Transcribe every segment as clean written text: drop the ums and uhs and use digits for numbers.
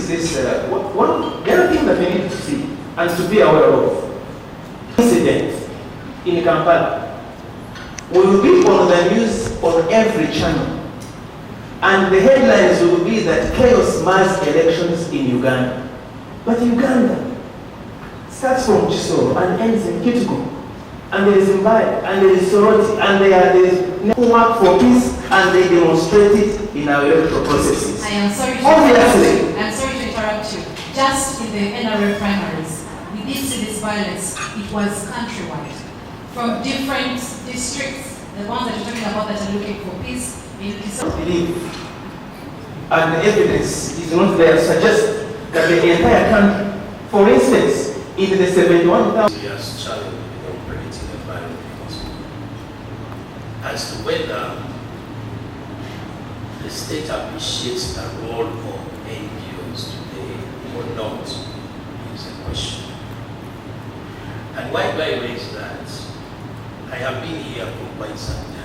this, the other thing that we need to see and to be aware of, incident in Kampala will be on the news on every channel. And the headlines will be that chaos mass elections in Uganda. But Uganda starts from Chisoro and ends in Kituko. And there is Mbai, and there is Soroti, and there is who work for peace, and they demonstrate it in our electoral processes. I am sorry to Obviously. I'm sorry to interrupt you. Just in the NRA primaries, we did see this violence. It was countrywide. From different districts, the ones that you're talking about that are looking for peace, in believe, and the evidence is not there to suggest that the entire country, for instance, in the 71,000 years challenge in operating environment, as to whether the state appreciates the role of NGOs today or not is a question. And why do I raise that? I have been here for quite some time.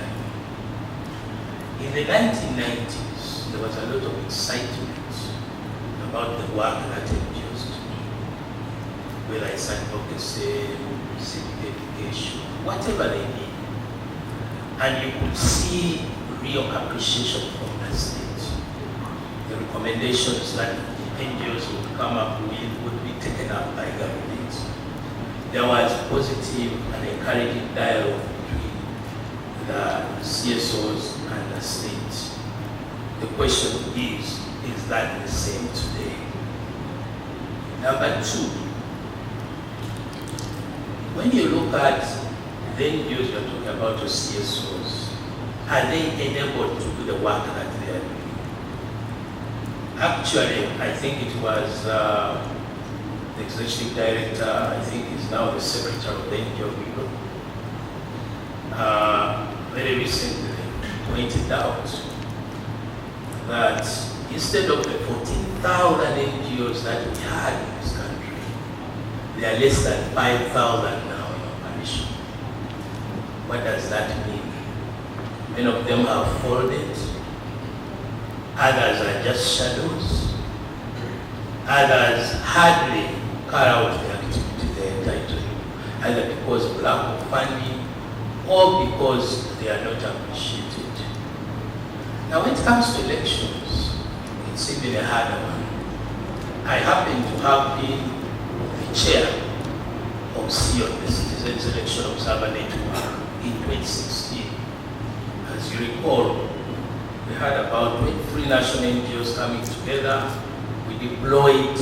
In the 1990s, there was a lot of excitement about the work that NGOs do, whether it's advocacy, civic education, whatever they need. And you could see real appreciation from the state. The recommendations that NGOs would come up with would be taken up by government. There was positive and encouraging dialogue between the CSOs and the state. The question is that the same today? Number two, when you look at the NGOs you're talking about, the CSOs, are they enabled to do the work that they are doing? Actually, I think it was the executive director, I think is now the secretary of the NGO Bureau, very recently pointed out that instead of the 14,000 NGOs that we had in this country, there are less than 5,000 now in operation. What does that mean? Many of them have folded, others are just shadows, others hardly carry out the activity they are entitled to, either because of lack of funding or because they are not appreciated. Now when it comes to elections, it's even a harder one. I happen to have been the chair of CSOs, the Citizens Election Observer Network, in 2016. As you recall, we had about 23 national NGOs coming together. We deployed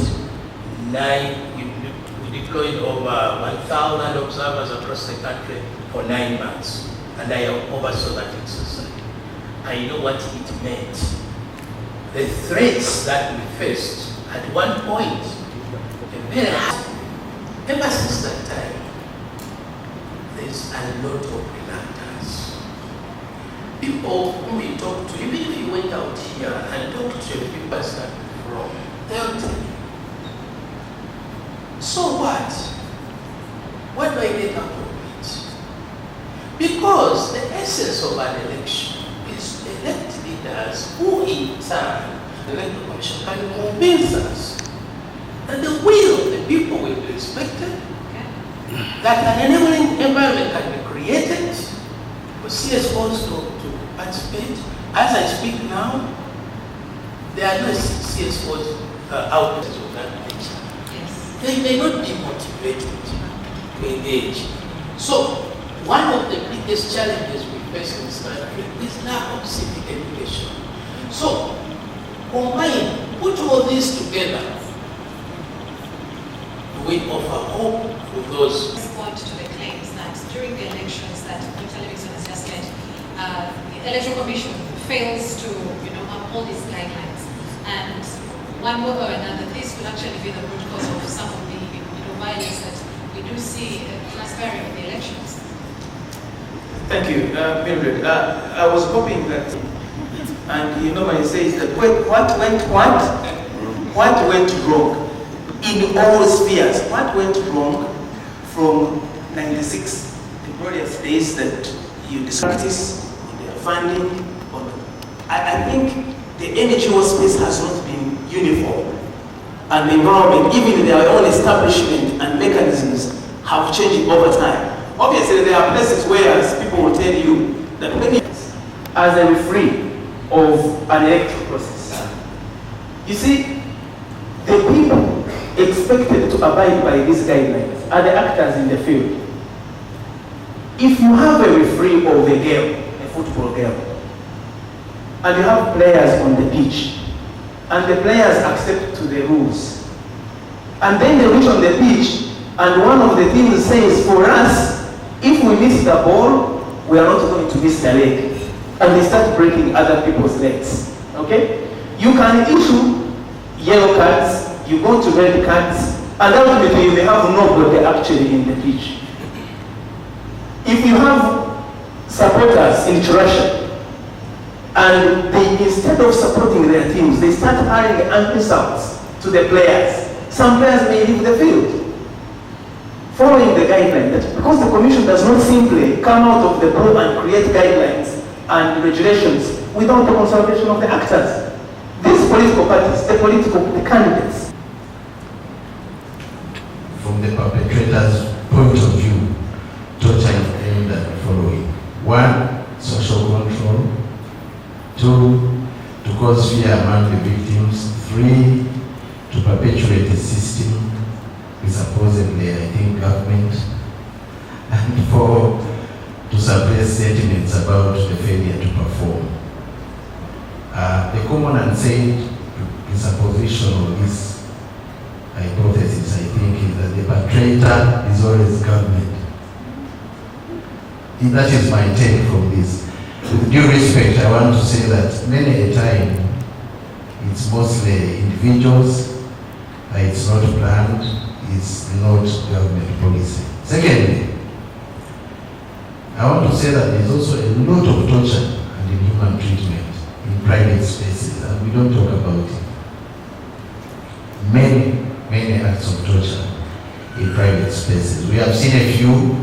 over 1,000 observers across the country for 9 months, and I oversaw that exercise. I know what it meant. The threats that we faced at one point, very hard. Ever since that time, there's a lot of reluctance. People whom we talk to, even if you went out here and talked to people that from, they'll tell you. So what? What do I get out of it? Because the essence of an election is to elect leaders who in turn, the Electoral Commission can convince us that the will of the people will be respected, that an enabling environment can be created for CSOs to participate. As I speak now, there are no CSOs out there of that nature. They may not be motivated to engage. So, one of the biggest challenges we face in this country is lack of civic education. So, put all this together, we offer hope for those. Respond to the claims that during the elections that Dr. Livingston has just said, the Electoral Commission fails to uphold its guidelines. And one way or another, this will actually be the root cause of some of the violence that we do see transpiring in the elections. Thank you, Mildred. I was hoping that, and you normally say that what went wrong in all spheres? What went wrong from '96, the glorious days that you discussed in their funding? I think the NGO space has not been uniform. and the environment, even their own establishment and mechanisms have changed over time. Obviously, there are places where people will tell you that when it is as a referee of an electoral process, you see, the people expected to abide by these guidelines are the actors in the field. If you have a referee of a game, a football game, and you have players on the pitch, and the players accept to the rules, and then they reach on the pitch, and one of the teams says, for us, if we miss the ball, we are not going to miss the leg, and they start breaking other people's legs. Okay? You can issue yellow cards, you go to red cards, and ultimately you may have nobody actually in the pitch. If you have supporters in Russia, and they, instead of supporting their teams, they start hiring insults to the players, some players may leave the field, following the guideline. That because the Commission does not simply come out of the blue and create guidelines and regulations without the consultation of the actors. These political parties, the candidates. From the perpetrator's point of view, torture is aimed at the following: 1, social control; 2, to cause fear among the victims; 3, to perpetuate the system, supposedly, I think, government; and 4, to suppress sentiments about the failure to perform. The common and said presupposition of this hypothesis, I think, is that the perpetrator is always government. That is my take from this. With due respect, I want to say that many a time it's mostly individuals, it's not planned, it's not government policy. Secondly, I want to say that there's also a lot of torture and inhuman treatment in private spaces, and we don't talk about it. Many acts of torture in private spaces. We have seen a few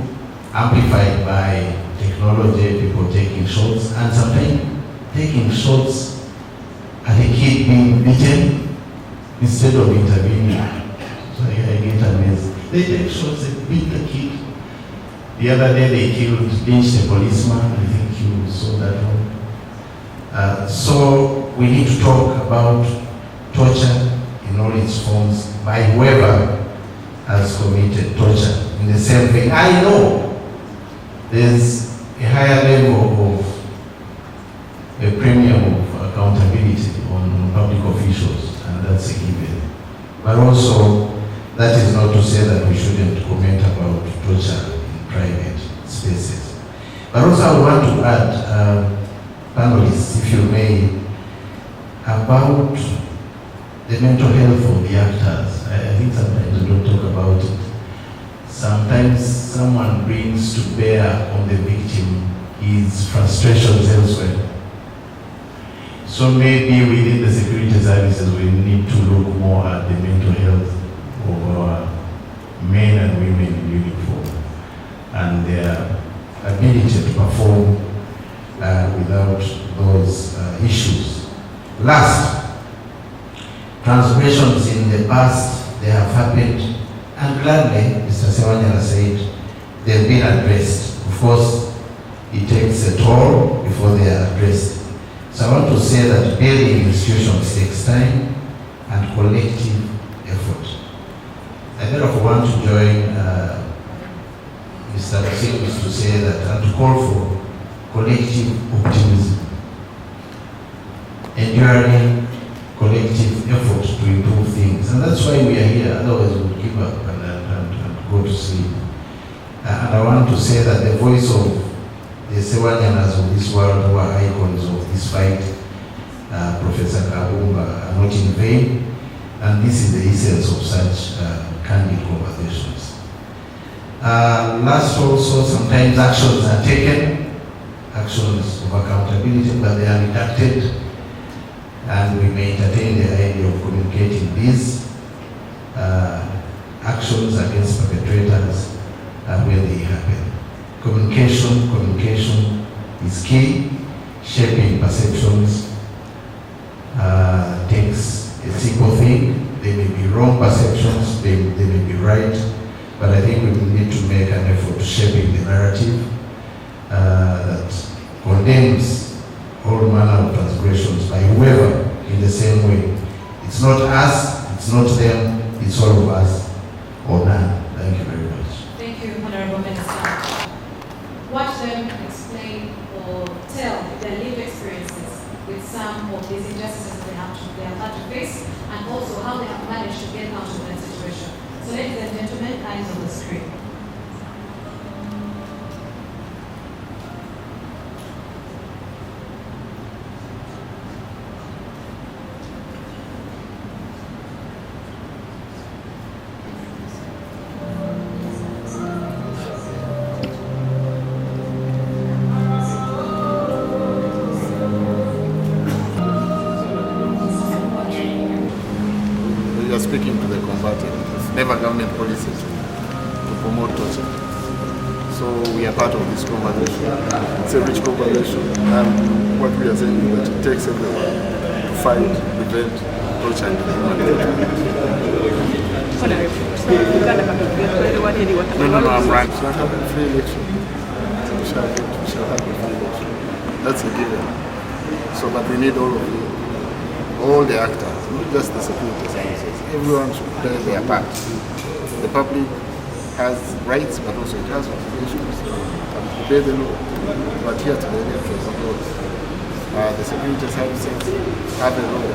amplified by technology, people taking shots, and sometimes taking shots at a kid being beaten instead of intervening. So I get amazed. They take shots and beat the kid. The other day they lynched a policeman. I think you saw that one. So we need to talk about torture in all its forms by whoever has committed torture. In the same thing, I know there's a higher level of a premium of accountability on public officials, and that's a given. But also, that is not to say that we shouldn't comment about torture in private spaces. But also I want to add, panelists, if you may, about the mental health of the actors. I think sometimes we don't talk about it. Sometimes someone brings to bear on the victim his frustrations elsewhere. So maybe within the security services we need to look more at the mental health of our men and women in uniform and their ability to perform without those issues. Last, transgressions in the past, they have happened, and gladly, Mr. Sewanyana said, they've been addressed. Of course, it takes a toll before they are addressed. So I want to say that building institutions takes time and collective effort. I therefore want to join Mr. Muhoozi to say that and to call for collective optimism, enduring collective effort to improve things. And that's why we are here, otherwise we would give up and go to sleep. And I want to say that the voice of the Sewanyanas of this world, who are icons of this fight, Professor Kabumba, are not in vain, and this is the essence of such candid conversations. Last also, sometimes actions are taken, actions of accountability, but they are redacted, and we may entertain the idea of communicating these actions against perpetrators when they happen. Communication is key. Shaping perceptions takes a a simple thing. There may be wrong perceptions, they may be right, but I think we will need to make an effort to shaping the narrative that condemns all manner of transgressions by whoever in the same way. It's not us, it's not them, it's all of us or none. Thank you very much. Thank you, Honorable Minister. Watch them explain or tell their lived experiences with some of these injustices they have had to face, and also how they have managed to get out of that situation. So, ladies and gentlemen, eyes on the screen. Speaking to the combatant, it's never government policy to promote torture. So we are part of this conversation. It's a rich conversation, and what we are saying is that it takes everyone to fight, prevent torture and humanitarian. No, I'm right. We shall have a free election. We shall have a free election. That's a given. So, but we need all of you, all the actors, not just the security services. Everyone should play their part. The public has rights, but also it has obligations to obey the law. But here to the electoral laws, the security services have a law,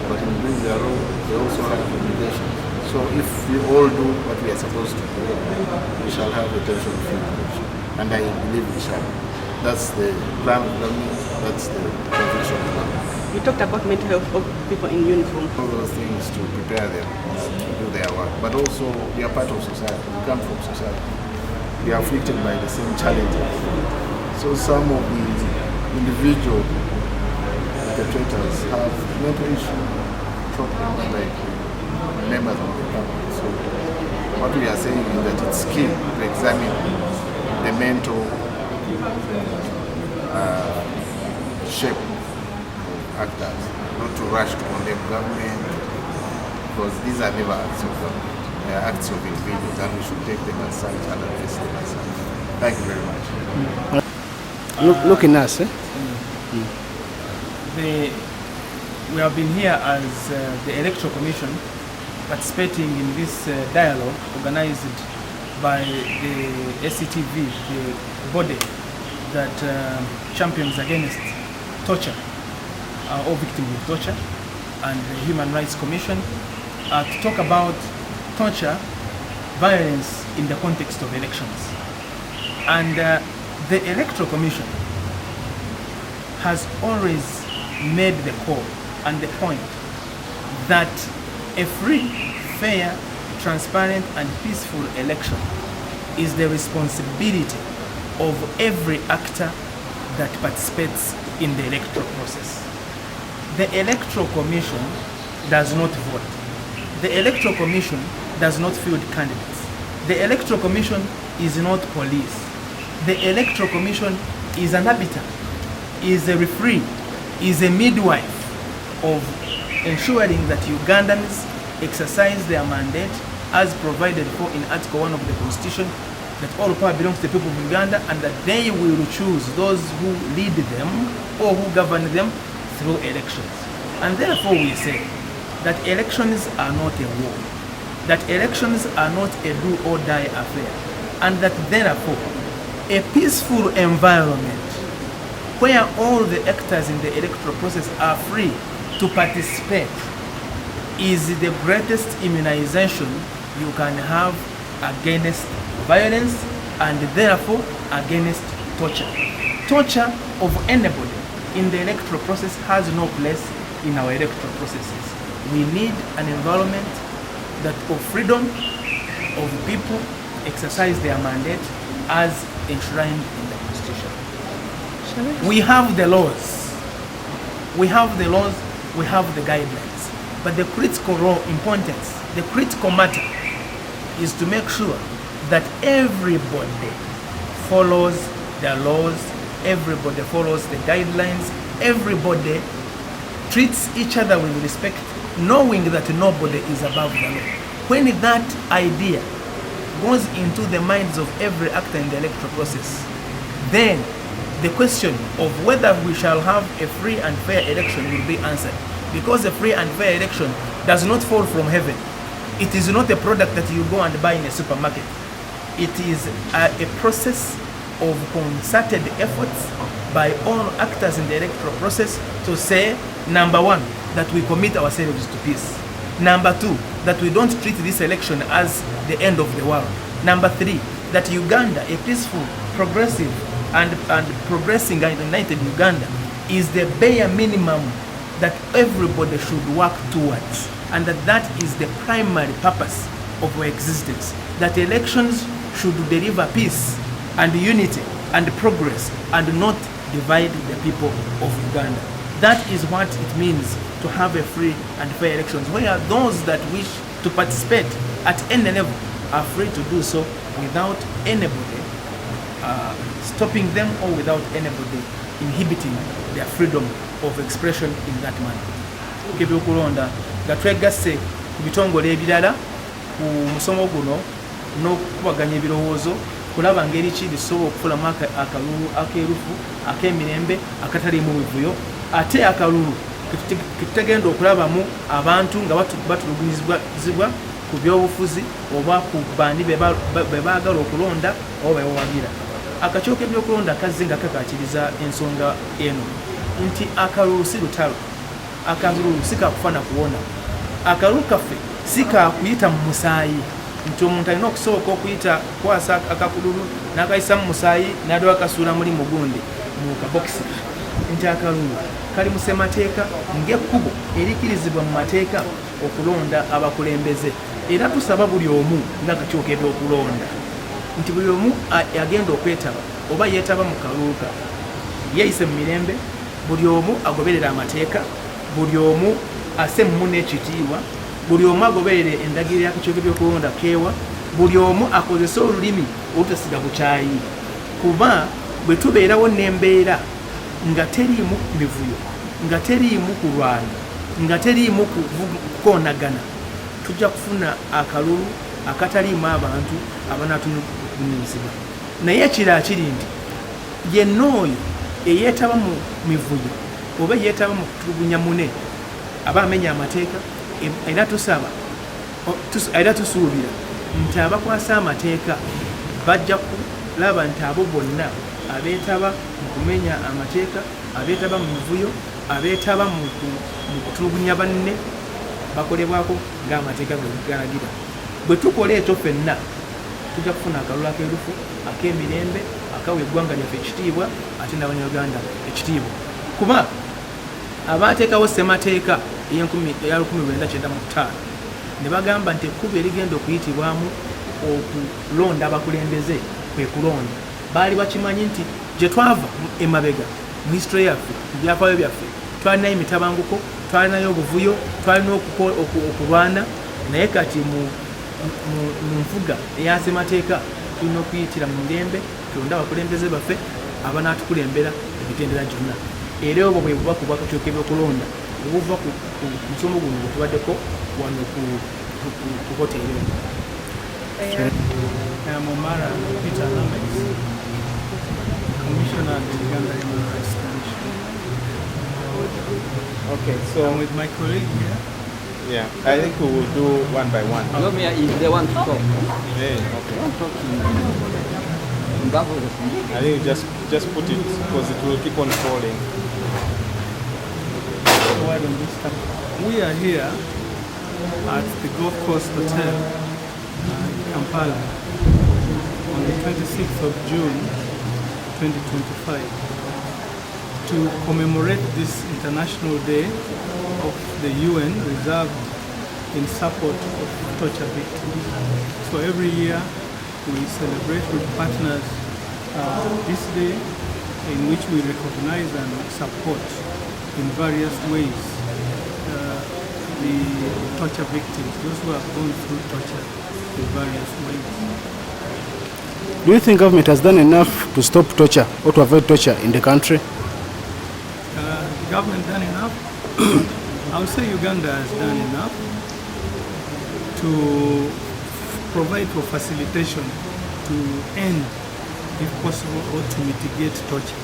but in doing their law, they also have obligations. So if we all do what we are supposed to do, we shall have a tension-free election. And I believe we shall. That's the plan of government, that's the conviction plan. You talked about mental health of people in uniform. All those things to prepare them to do their work. But also, we are part of society. We come from society. We are afflicted by the same challenges. So some of the individual perpetrators have mental issue problems like members of the family. So what we are saying is that it's key to examine the mental shape actors, not to rush to condemn government, because these are never acts of government. They are acts of individuals, and we should take them as such and address them as such. Thank you very much. Looking at us, we have been here as the Electoral Commission participating in this dialogue organized by the SCTV, the body that champions against torture or victims of torture, and the Human Rights Commission to talk about torture, violence in the context of elections. And the Electoral Commission has always made the call and the point that a free, fair, transparent and peaceful election is the responsibility of every actor that participates in the electoral process. The Electoral Commission does not vote. The Electoral Commission does not field candidates. The Electoral Commission is not police. The Electoral Commission is an arbiter, is a referee, is a midwife of ensuring that Ugandans exercise their mandate as provided for in Article 1 of the Constitution, that all power belongs to the people of Uganda and that they will choose those who lead them or who govern them through elections. And therefore we say that elections are not a war, that elections are not a do or die affair, and that therefore a peaceful environment where all the actors in the electoral process are free to participate is the greatest immunization you can have against violence and therefore against torture. Torture of anybody in the electoral process has no place in our electoral processes. We need an environment that of freedom of people exercise their mandate as enshrined in the Constitution. We have the laws. We have the laws, we have the guidelines. But the critical importance, the critical matter is to make sure that everybody follows the laws, everybody follows the guidelines, everybody treats each other with respect, knowing that nobody is above the law. When that idea goes into the minds of every actor in the electoral process, then the question of whether we shall have a free and fair election will be answered. Because a free and fair election does not fall from heaven. It is not a product that you go and buy in a supermarket. It is a process of concerted efforts by all actors in the electoral process to say, number one, that we commit ourselves to peace. Number two, that we don't treat this election as the end of the world. Number three, that Uganda, a peaceful, progressive, and progressing and united Uganda, is the bare minimum that everybody should work towards, and that is the primary purpose of our existence. That elections should deliver peace and unity and progress and not divide the people of Uganda. That is what it means to have a free and fair elections, where those that wish to participate at any level are free to do so without anybody stopping them or without anybody inhibiting their freedom of expression in that manner. Ebyokulonda nga twegasse ku bitongole ebirala ku musomo guno n'okubaganya ebirowoozo kulaba ngeri ki bisobola okufulamu akalulu akeerufu ak'emirembe akataliimu bivuyo, ate akalulu ketutagenda okulabamu abantu nga batulugunyizibwa ku byobufuzi oba ku bandi be baagala okulonda oba bewawagira. Akakiiko k'ebyokulonda kazze nga kakakiriza ensonga eno nti akalulu si lutalo, akalulu si kakufana kuwona, akalulu kaffe si kakuyita mu musaayi, nti omuntu alina okusooka okuyita kwasa akakululu n'akayisa mu musaayi n'addayo akasuula muli mugundi mu kabokisi, nti akalulu kali mu ssemateeka ng'ekkubo erikirizibwa mu mateeka okulonda abakulembeze. Era tusaba buli omu ng'akakiiko k'ebyokulonda nti buli omu agenda okwetaba oba yeetaba mu kalulu yeeyise mu mirembe, buli omu agoberera amateeka, buli omu asse mu n'ekitiibwa, buli omu agoberere endagiro y'akakiiko k'ebyokulonda keewa, buli omu akozese olulimi olutasiga bukyayi, kuba bwe tubeerawo n'embeera nga teriimu mivuyo, nga teriimu kulwana, nga teriimu kukoonagana, tujja kufuna akalulu akataliimu abantu abanatunyunyizibwa. Naye ekirala kiri nti yenna oyo eyeetaba mu mivuyo oba yeetaba mu kutulugunya mune aba amenya amateeka, era tusaba era tusuubira nti abakwasa amateeka bajja kulaba nti abo bonna abeetaba mu kumenya amateeka, abeetaba mu mivuyo, abeetaba mu kutulugunya banne bakolebwako ng'amateeka bwe galagira. Bwe tukola ekyo ffenna tujja kufuna akalulu akeerufu ak'emirembe akawa eggwanga lyaffe ekitiibwa ate n'Abanyarwanda ekitiibwa. Kuba abaateekawo ssemateeka eya 1995 ne bagamba nti ekkubo erigenda okuyitibwamu okulonda abakulembeze kwe kulonda, baali bakimanyi nti gye twava emabega mu history yaffe, mu byafaayo byaffe, twalinayo emitabanguko, twalinayo obuvuyo, twalina okulwana, naye kati mu nfuga eya ssemateeka tulina okuyitira mu mirembe, tulonde abakulembeze baffe abanaatukulembera emitendera gyonna. Era obwo bwe buba ku bwakakiiko k'ebyokulonda obuva ku musomo guno gwe tubaddeko wano ku hoteri eno. Momara Peter Lamex, Commissioner at the Uganda Human Rights Commission. Okay, so I'm with my colleague here. Yeah, I think we will do one by one. No, if they want to talk. Hey, okay. Don't talk in Bible. I think just put it because it will keep on falling. Why don't we start? We are here at the Golf Coast Hotel in Kampala on the 26th of June 2025 to commemorate this International Day of the UN reserved in support of torture victims. So every year we celebrate with partners this day in which we recognize and support in various ways the torture victims, those who have gone through torture in various ways. Do you think government has done enough to stop torture or to avoid torture in the country? Government done enough? I would say Uganda has done enough to provide for facilitation to end, if possible, or to mitigate torture.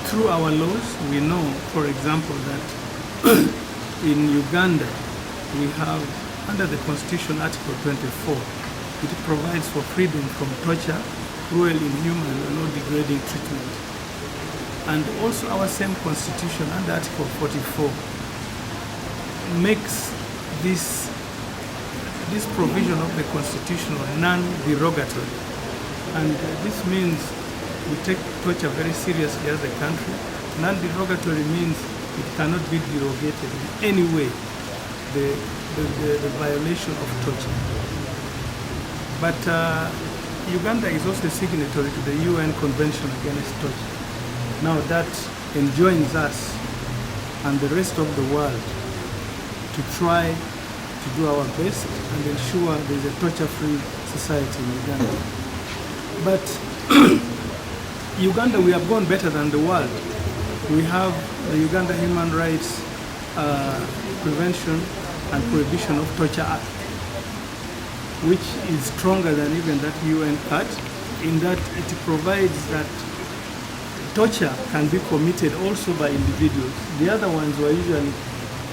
Through our laws, we know, for example, that in Uganda, we have, under the Constitution, Article 24, it provides for freedom from torture, cruel, inhuman, or degrading treatment. And also our same Constitution, under Article 44, makes this provision of the Constitution non-derogatory. And this means we take torture very seriously as a country. Non-derogatory means it cannot be derogated in any way, the violation of torture. But Uganda is also a signatory to the UN Convention Against Torture. Now that enjoins us and the rest of the world to try to do our best and ensure there is a torture-free society in Uganda. But Uganda, we have gone better than the world. We have the Uganda Human Rights Prevention and Prohibition of Torture Act, which is stronger than even that UN Act, in that it provides that torture can be committed also by individuals. The other ones were usually,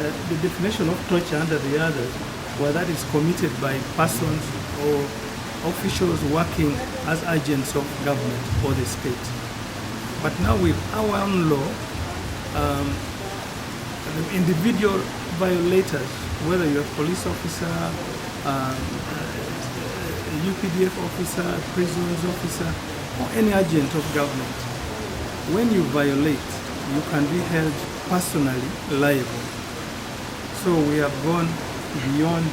the definition of torture under the others, where that is committed by persons or officials working as agents of government or the state. But now with our own law, the individual violators, whether you're a police officer, a UPDF officer, prisons officer, or any agent of government, when you violate, you can be held personally liable. So we have gone beyond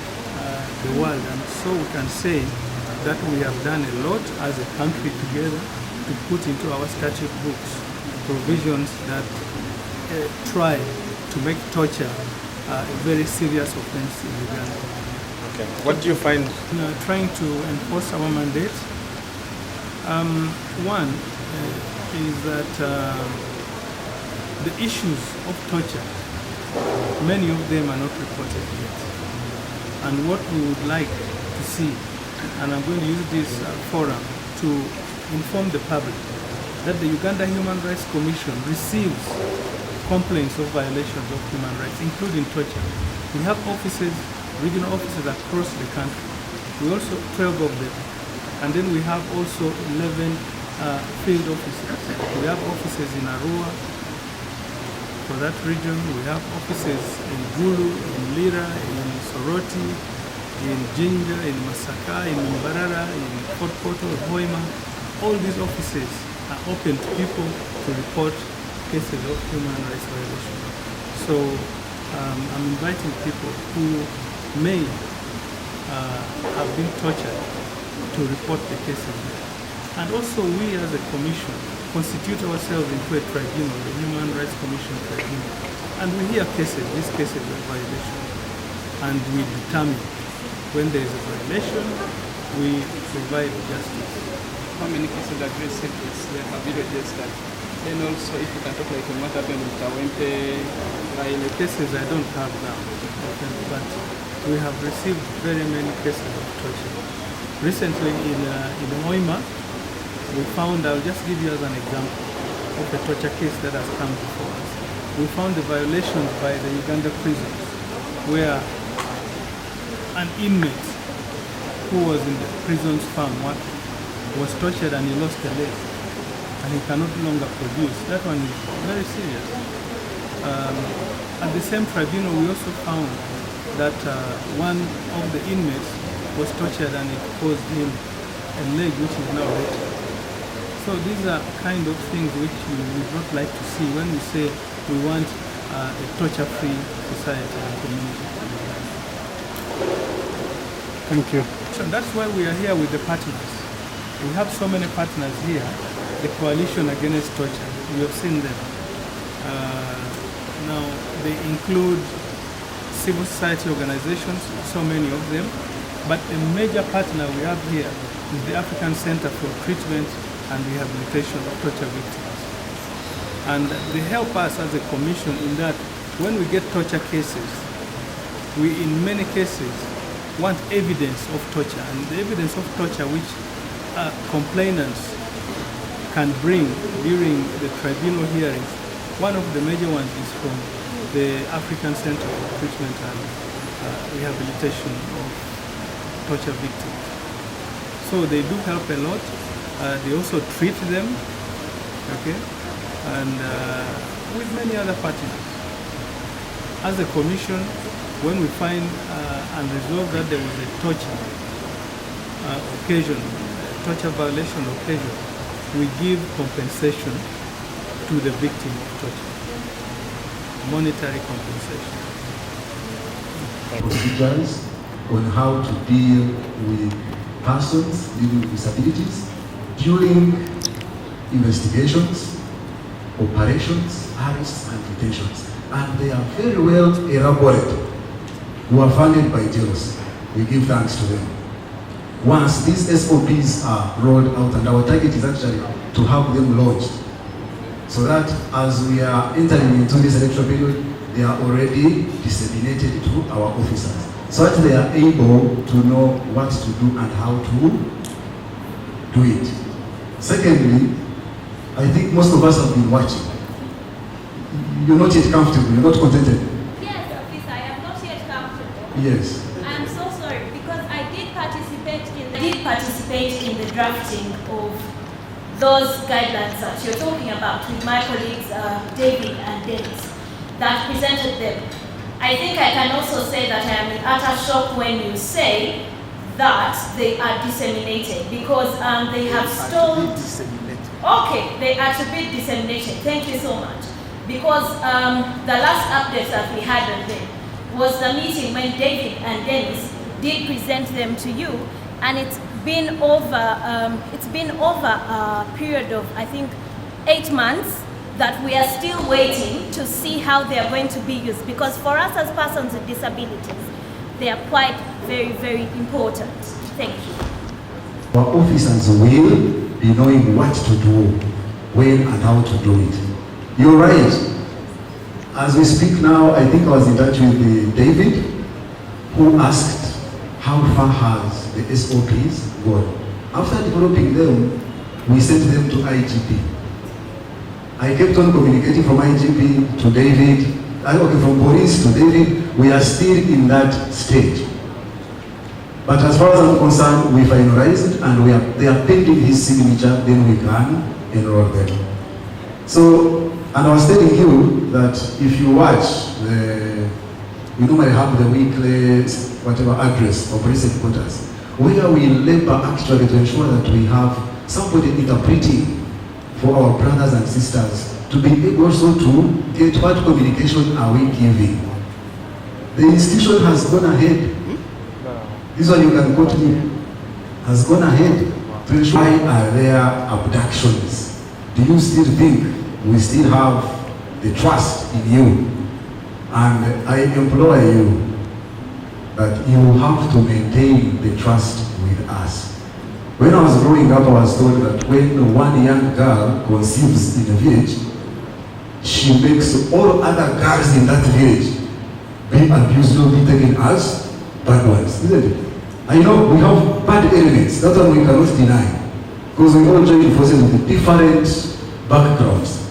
the world, and so we can say that we have done a lot as a country together to put into our statute books provisions that try to make torture a very serious offense in Uganda. Okay. What do you find? Trying to enforce our mandate. One is that the issues of torture, many of them are not reported yet. And what we would like to see, and I'm going to use this forum to inform the public, that the Uganda Human Rights Commission receives complaints of violations of human rights, including torture. We have offices, regional offices across the country. We also 12 of them. And then we have also 11 field offices. We have offices in Arua, for that region. We have offices in Gulu, in Lira, in Soroti, in Jinja, in Masaka, in Mbarara, in Fort Portal, Hoima. All these offices are open to people to report cases of human rights violations. So I'm inviting people who may have been tortured to report the cases. And also we as a commission constitute ourselves into a tribunal, the Human Rights Commission tribunal. And we hear cases, these cases of violation. And we determine when there is a violation, we provide justice. How many cases have you received? Have you registered? And also if you can talk like what happened with Tawempe. The cases I don't have now, but we have received very many cases of torture. Recently in Hoima, we found, I'll just give you as an example of a torture case that has come before us. We found the violations by the Uganda prisons where an inmate who was in the prison's farm working was tortured and he lost a leg and he cannot longer produce. That one is very serious. At the same tribunal, we also found that one of the inmates was tortured and it caused him a leg which is now better. So these are kind of things which we would not like to see when we say we want a torture-free society and community. Thank you. So that's why we are here with the partners. We have so many partners here. The Coalition Against Torture, we have seen them. Now they include civil society organizations, so many of them. But a major partner we have here is the African Center for Treatment and Rehabilitation of Torture Victims. And they help us as a commission in that when we get torture cases, we in many cases want evidence of torture, and the evidence of torture which complainants can bring during the tribunal hearings, one of the major ones is from the African Center for Treatment and Rehabilitation of Torture Victims. So they do help a lot. They also treat them, okay, and with many other partners. As a commission, when we find and resolve that there was a torture occasion, torture violation occasion, we give compensation to the victim of torture, monetary compensation. Procedures on how to deal with persons living with disabilities during investigations, operations, arrests, and detentions. And they are very well elaborated, who are funded by jails. We give thanks to them. Once these SOPs are rolled out, and our target is actually to have them launched, so that as we are entering into this electoral period, they are already disseminated to our officers, so that they are able to know what to do and how to do it. Secondly, I think most of us have been watching. You're not yet comfortable, you're not contented. Yes, officer, I am not yet comfortable. Yes. I'm so sorry, because I did participate in the drafting of those guidelines that you're talking about with my colleagues David and Dennis that presented them. I think I can also say that I am in utter shock when you say that they are disseminated, because they have stalled. Okay, they are to be disseminated. Thank you so much. Because the last update that we had on them was the meeting when David and Dennis did present them to you, and it's been over a period of, I think, 8 months that we are still waiting to see how they are going to be used, because for us as persons with disabilities, they are quite very, very important. Thank you. Our officers will be knowing what to do, when and how to do it. You're right. As we speak now, I think I was in touch with David, who asked how far has the SOPs gone. After developing them, we sent them to IGP. I kept on communicating from IGP to David, from police to David. We are still in that stage. But as far as I'm concerned, we finalized and they are pending his signature, then we can enroll them. So, and I was telling you that if you watch, we normally have the weekly whatever address of police headquarters, where we labor actually to ensure that we have somebody interpreting for our brothers and sisters to be able also to get what communication are we giving. The institution has gone ahead. This one you can quote me. Has gone ahead to ensure why are there abductions. Do you still think we still have the trust in you? And I implore you that you have to maintain the trust with us. When I was growing up, I was told that when one young girl conceives in a village, she makes all other girls in that village be abused or be taken as bad ones, isn't it? I know we have bad elements, that one we cannot deny, because we all join forces with different backgrounds.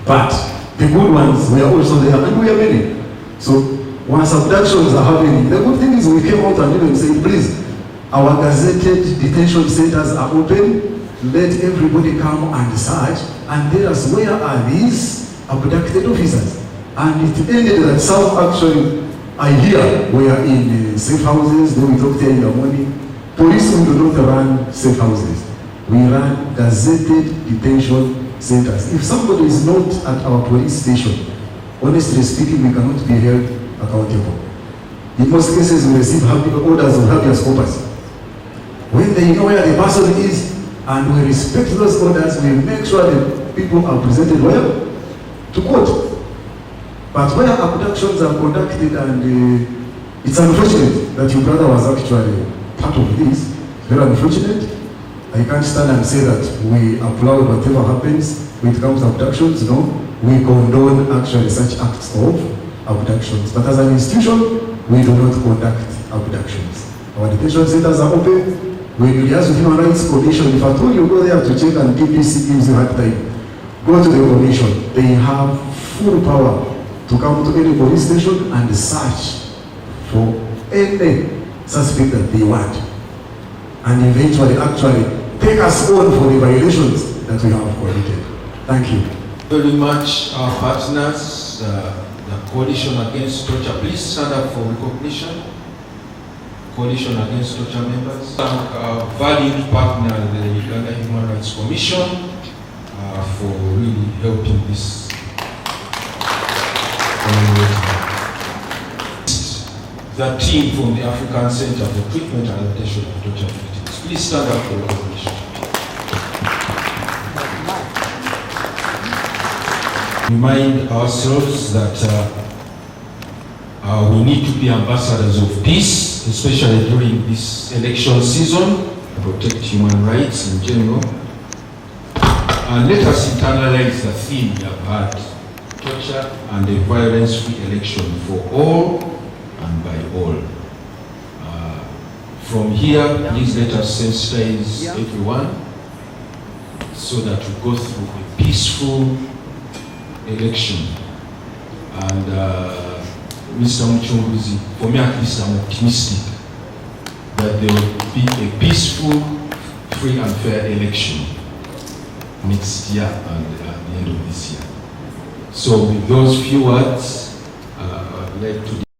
But the good ones, we are also there, and we are many. So once abductions are happening, the good thing is we came out and even said, please, our gazetted detention centers are open, let everybody come and search, and tell us where are these abducted officers. And it ended that some actually, I hear we are in safe houses, then we talk there in the morning. Police, we do not run safe houses. We run gazetted detention centers. If somebody is not at our police station, honestly speaking, we cannot be held accountable. In most cases, we receive orders of habeas corpus. When they know where the person is, and we respect those orders, we make sure that people are presented well to court. But where abductions are conducted, and it's unfortunate that your brother was actually part of this, very unfortunate. I can't stand and say that we applaud whatever happens when it comes to abductions, no. we condone actually such acts of abductions. But as an institution, we do not conduct abductions. Our detention centers are open. When you liaise with Human Rights Commission, if at all you go there to check and DPC gives you hard time, go to the commission. They have full power to come to any police station and search for any suspect that they want, and eventually actually take us on for the violations that we have committed. Thank you very much. Our partners, the Coalition Against Torture, please stand up for recognition. Coalition Against Torture members. Thank our valued partner, the Uganda Human Rights Commission, for really helping this community. The team from the African Center for Treatment and Adaptation of Torture Victims. Please stand up for recognition. Remind ourselves that we need to be ambassadors of peace, especially during this election season, protect human rights in general. And let us internalize the theme we have had, torture and a violence-free election for all and by all. From here, please let us sensitize everyone so that we go through a peaceful election. And Mr. Muhoozi, for me at least, I'm optimistic that there will be a peaceful, free and fair election next year and at the end of this year. So with those few words, I'd like to